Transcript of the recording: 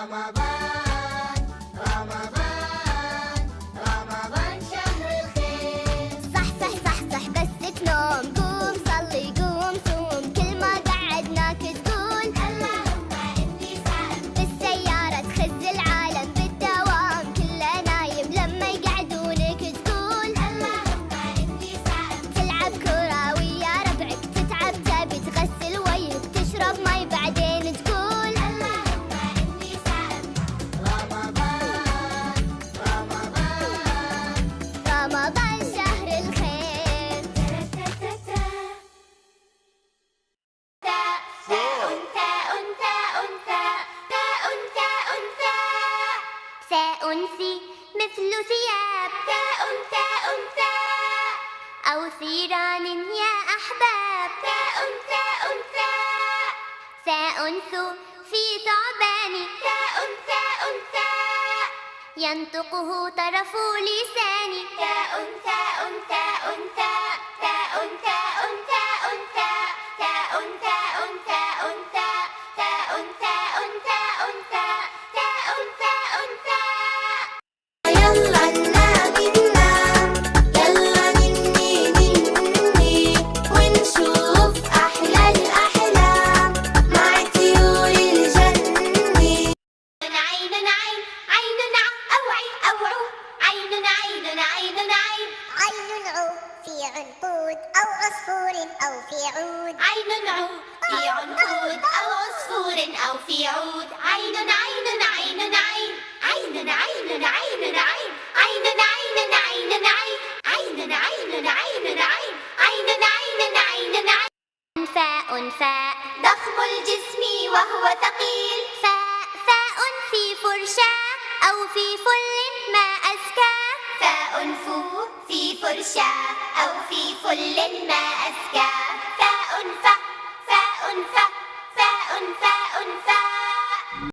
رمضان رمضان رمضان شهر الخير. صح صح صح صح بسك نوم، قوم صلي قوم صوم، كل ما قعدناك تقول اللهم إني صائم. بالسيارة تخز العالم بالدوام كله نايم، لما يقعدونك تقول اللهم إني صائم. تلعب كرة ويا ربعك، تتعب تبي تغسل وجهك، تشرب مي بعدين تقول اللهم إني صائم. رمضان رمضان رمضان شهر الخير. تاء تاء تاء تاء تاء تاء تاء تاء. سأنسي مثل ثياب تاء تاء تاء. أو ثيران يا أحباب، تاء تاء تاء. سأنثو في ثعباني تاء تاء تاء. ينطقه طرف لساني. تاء تاء تاء تاء تاء تاء تاء تاء تاء تاء تاء تاء تاء تاء تاء تاء تاء تاء تاء. يلا ننام ننام، يلا نني نني، ونشوف أحلى الأحلام مع طيور الجنة. عين عين عين أوعي أوعو. عين عين عين عين. عين عو في عنقود أو عصفور أو في عود. عين عو في عنقود أو عصفور أو في عود. عين عين عين عين. عين عين عين عين. عين عين عين عين. عين عين عين عين. عين عين عين عين. فاء فاء ضخم الجسم وهو ثقيل. فاء فاء في فرشاة أو في فل ما أزكى. فاء فو في فرشاة أو في فل ما أزكى. فاء ف فاء ف فاء فاء فاء